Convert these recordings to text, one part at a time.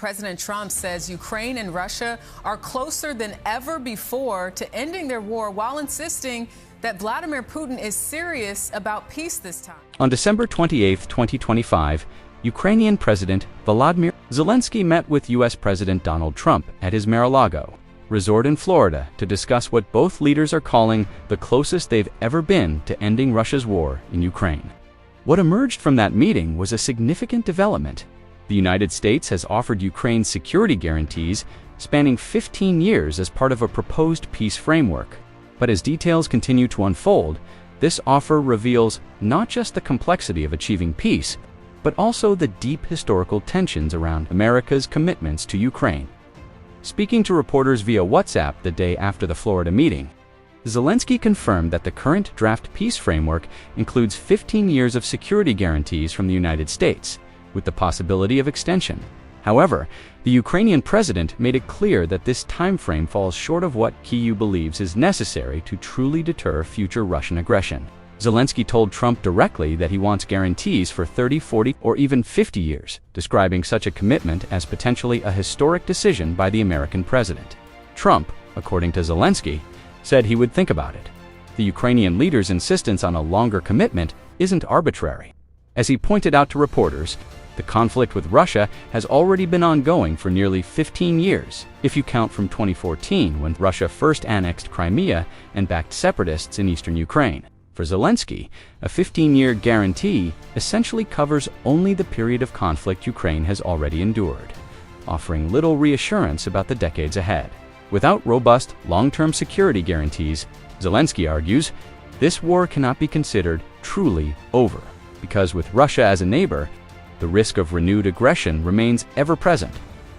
President Trump says Ukraine and Russia are closer than ever before to ending their war, while insisting that Vladimir Putin is serious about peace this time. On December 28, 2025, Ukrainian President Volodymyr Zelenskyy met with U.S. President Donald Trump at his Mar-a-Lago resort in Florida to discuss what both leaders are calling the closest they've ever been to ending Russia's war in Ukraine. What emerged from that meeting was a significant development. The United States has offered Ukraine security guarantees spanning 15 years as part of a proposed peace framework. But as details continue to unfold, this offer reveals not just the complexity of achieving peace, but also the deep historical tensions around America's commitments to Ukraine. Speaking to reporters via WhatsApp the day after the Florida meeting, Zelenskyy confirmed that the current draft peace framework includes 15 years of security guarantees from the United States, with the possibility of extension. However, the Ukrainian president made it clear that this timeframe falls short of what Kyiv believes is necessary to truly deter future Russian aggression. Zelenskyy told Trump directly that he wants guarantees for 30, 40, or even 50 years, describing such a commitment as potentially a historic decision by the American president. Trump, according to Zelenskyy, said he would think about it. The Ukrainian leader's insistence on a longer commitment isn't arbitrary. As he pointed out to reporters, the conflict with Russia has already been ongoing for nearly 15 years, if you count from 2014 when Russia first annexed Crimea and backed separatists in eastern Ukraine. For Zelenskyy, a 15-year guarantee essentially covers only the period of conflict Ukraine has already endured, offering little reassurance about the decades ahead. Without robust, long-term security guarantees, Zelenskyy argues, this war cannot be considered truly over, because with Russia as a neighbor, the risk of renewed aggression remains ever present.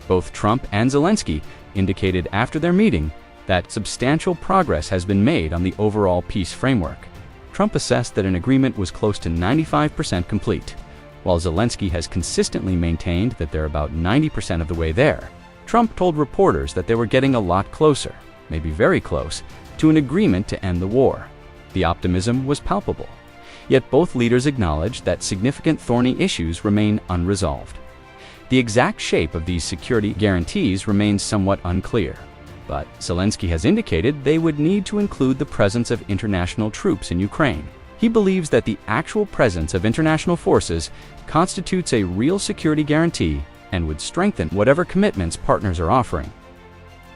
Both Trump and Zelenskyy indicated after their meeting that substantial progress has been made on the overall peace framework. Trump assessed that an agreement was close to 95% complete, while Zelenskyy has consistently maintained that they're about 90% of the way there. Trump told reporters that they were getting a lot closer, maybe very close, to an agreement to end the war. The optimism was palpable. Yet both leaders acknowledged that significant thorny issues remain unresolved. The exact shape of these security guarantees remains somewhat unclear, but Zelenskyy has indicated they would need to include the presence of international troops in Ukraine. He believes that the actual presence of international forces constitutes a real security guarantee and would strengthen whatever commitments partners are offering.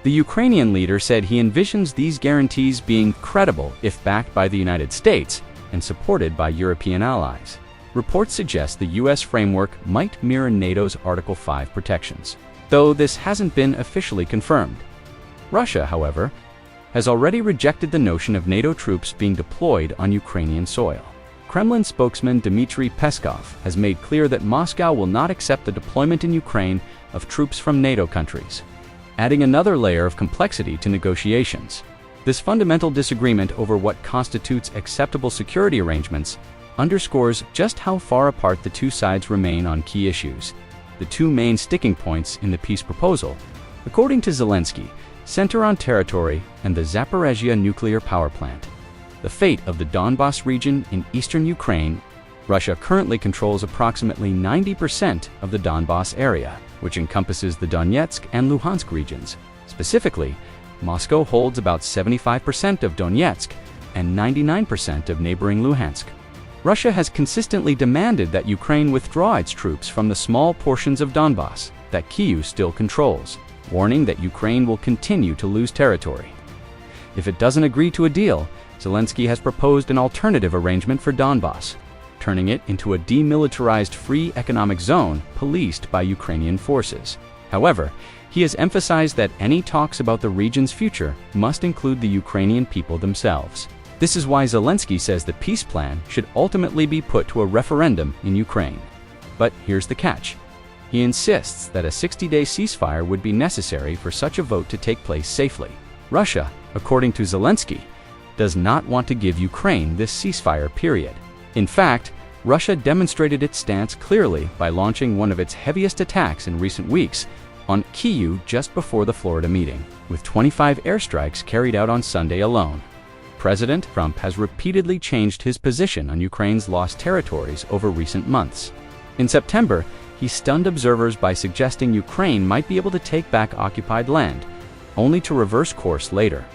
The Ukrainian leader said he envisions these guarantees being credible if backed by the United States and supported by European allies. Reports suggest the U.S. framework might mirror NATO's Article 5 protections, though this hasn't been officially confirmed. Russia, however, has already rejected the notion of NATO troops being deployed on Ukrainian soil. Kremlin spokesman Dmitry Peskov has made clear that Moscow will not accept the deployment in Ukraine of troops from NATO countries, adding another layer of complexity to negotiations. This fundamental disagreement over what constitutes acceptable security arrangements underscores just how far apart the two sides remain on key issues. The two main sticking points in the peace proposal, according to Zelenskyy, center on territory and the Zaporizhzhia nuclear power plant. The fate of the Donbas region in eastern Ukraine. Russia currently controls approximately 90% of the Donbas area, which encompasses the Donetsk and Luhansk regions. Specifically, Moscow holds about 75% of Donetsk and 99% of neighboring Luhansk. Russia has consistently demanded that Ukraine withdraw its troops from the small portions of Donbas that Kyiv still controls, warning that Ukraine will continue to lose territory. If it doesn't agree to a deal, Zelenskyy has proposed an alternative arrangement for Donbas, turning it into a demilitarized free economic zone policed by Ukrainian forces. However, he has emphasized that any talks about the region's future must include the Ukrainian people themselves. This is why Zelenskyy says the peace plan should ultimately be put to a referendum in Ukraine. But here's the catch. He insists that a 60-day ceasefire would be necessary for such a vote to take place safely. Russia, according to Zelenskyy, does not want to give Ukraine this ceasefire period. In fact, Russia demonstrated its stance clearly by launching one of its heaviest attacks in recent weeks on Kyiv just before the Florida meeting, with 25 airstrikes carried out on Sunday alone. President Trump has repeatedly changed his position on Ukraine's lost territories over recent months. In September, he stunned observers by suggesting Ukraine might be able to take back occupied land, only to reverse course later.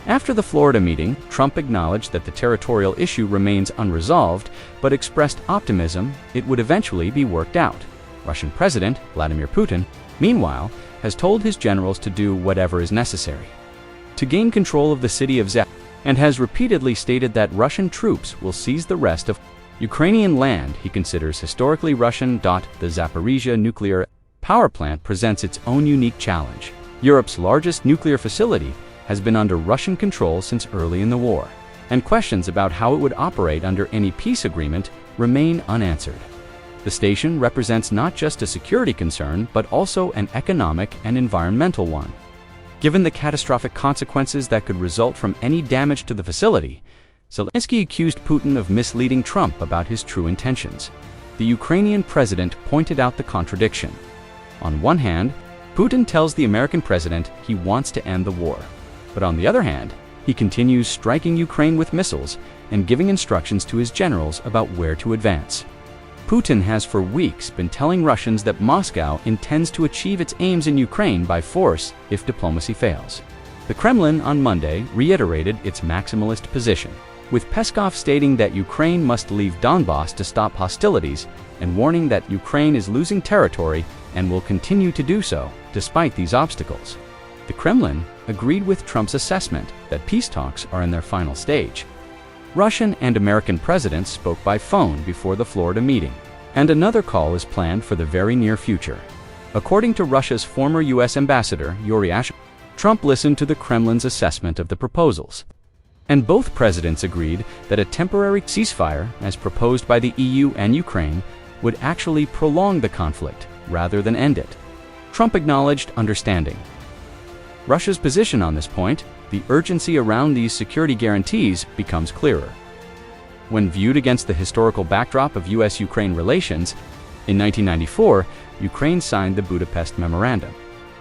After the Florida meeting, Trump acknowledged that the territorial issue remains unresolved, but expressed optimism it would eventually be worked out. Russian President Vladimir Putin, meanwhile, has told his generals to do whatever is necessary to gain control of the city of Zelenskyy, and has repeatedly stated that Russian troops will seize the rest of Ukrainian land he considers historically Russian. The Zaporizhzhia nuclear power plant presents its own unique challenge. Europe's largest nuclear facility has been under Russian control since early in the war, and questions about how it would operate under any peace agreement remain unanswered. The station represents not just a security concern, but also an economic and environmental one. Given the catastrophic consequences that could result from any damage to the facility, Zelenskyy accused Putin of misleading Trump about his true intentions. The Ukrainian president pointed out the contradiction. On one hand, Putin tells the American president he wants to end the war. But on the other hand, he continues striking Ukraine with missiles and giving instructions to his generals about where to advance. Putin has for weeks been telling Russians that Moscow intends to achieve its aims in Ukraine by force if diplomacy fails. The Kremlin on Monday reiterated its maximalist position, with Peskov stating that Ukraine must leave Donbas to stop hostilities and warning that Ukraine is losing territory and will continue to do so despite these obstacles. The Kremlin agreed with Trump's assessment that peace talks are in their final stage. Russian and American presidents spoke by phone before the Florida meeting, and another call is planned for the very near future. According to Russia's former U.S. ambassador, Yuri Ashkin, Trump listened to the Kremlin's assessment of the proposals, and both presidents agreed that a temporary ceasefire, as proposed by the EU and Ukraine, would actually prolong the conflict rather than end it. Trump acknowledged understanding Russia's position on this point. The urgency around these security guarantees becomes clearer. When viewed against the historical backdrop of U.S.-Ukraine relations, in 1994, Ukraine signed the Budapest Memorandum,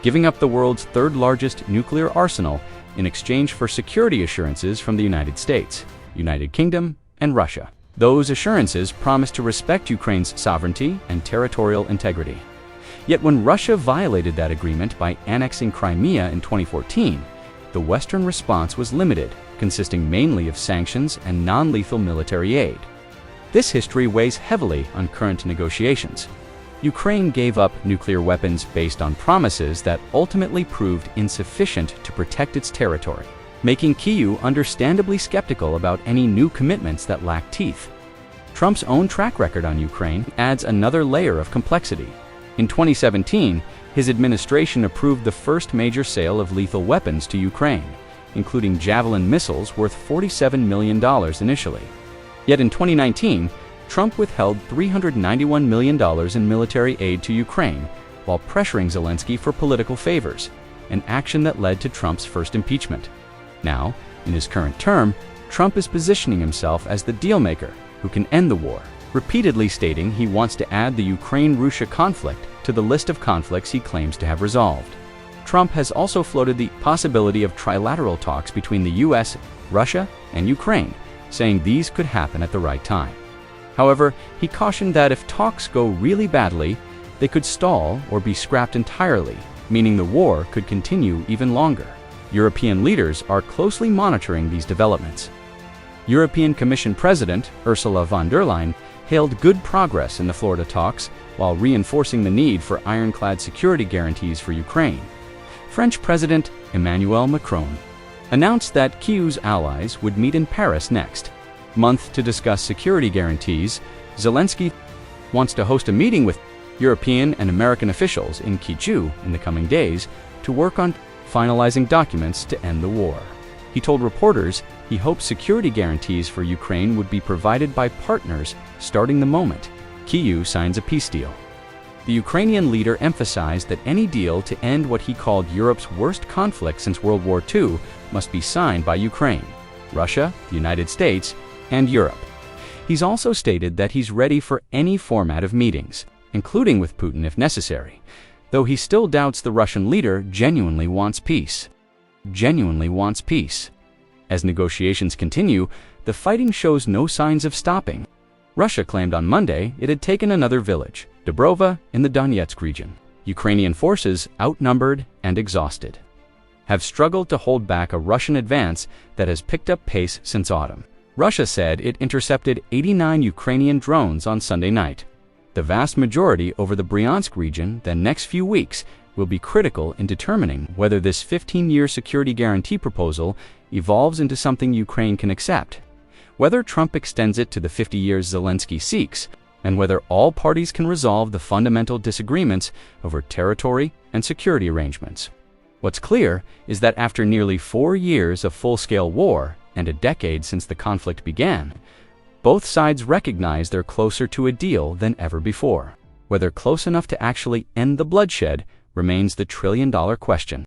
giving up the world's third-largest nuclear arsenal in exchange for security assurances from the United States, United Kingdom, and Russia. Those assurances promised to respect Ukraine's sovereignty and territorial integrity. Yet when Russia violated that agreement by annexing Crimea in 2014, the Western response was limited, consisting mainly of sanctions and non-lethal military aid. This history weighs heavily on current negotiations. Ukraine gave up nuclear weapons based on promises that ultimately proved insufficient to protect its territory, making Kyiv understandably skeptical about any new commitments that lack teeth. Trump's own track record on Ukraine adds another layer of complexity. In 2017, his administration approved the first major sale of lethal weapons to Ukraine, including Javelin missiles worth $47 million initially. Yet in 2019, Trump withheld $391 million in military aid to Ukraine while pressuring Zelenskyy for political favors, an action that led to Trump's first impeachment. Now, in his current term, Trump is positioning himself as the dealmaker who can end the war, repeatedly stating he wants to add the Ukraine-Russia conflict to the list of conflicts he claims to have resolved. Trump has also floated the possibility of trilateral talks between the U.S., Russia, and Ukraine, saying these could happen at the right time. However, he cautioned that if talks go really badly, they could stall or be scrapped entirely, meaning the war could continue even longer. European leaders are closely monitoring these developments. European Commission President Ursula von der Leyen hailed good progress in the Florida talks while reinforcing the need for ironclad security guarantees for Ukraine. French President Emmanuel Macron announced that Kyiv's allies would meet in Paris next month to discuss security guarantees. Zelenskyy wants to host a meeting with European and American officials in Kyiv in the coming days to work on finalizing documents to end the war. He told reporters he hopes security guarantees for Ukraine would be provided by partners starting the moment Kyiv signs a peace deal. The Ukrainian leader emphasized that any deal to end what he called Europe's worst conflict since World War II must be signed by Ukraine, Russia, the United States, and Europe. He's also stated that he's ready for any format of meetings, including with Putin if necessary, though he still doubts the Russian leader genuinely wants peace. As negotiations continue, the fighting shows no signs of stopping. Russia claimed on Monday it had taken another village, Dobrova in the Donetsk region. Ukrainian forces, outnumbered and exhausted, have struggled to hold back a Russian advance that has picked up pace since autumn. Russia said it intercepted 89 Ukrainian drones on Sunday night, the vast majority over the Bryansk region. The next few weeks will be critical in determining whether this 15-year security guarantee proposal evolves into something Ukraine can accept, whether Trump extends it to the 50 years Zelenskyy seeks, and whether all parties can resolve the fundamental disagreements over territory and security arrangements. What's clear is that after nearly 4 years of full-scale war and a decade since the conflict began, both sides recognize they're closer to a deal than ever before. Whether close enough to actually end the bloodshed remains the trillion-dollar question.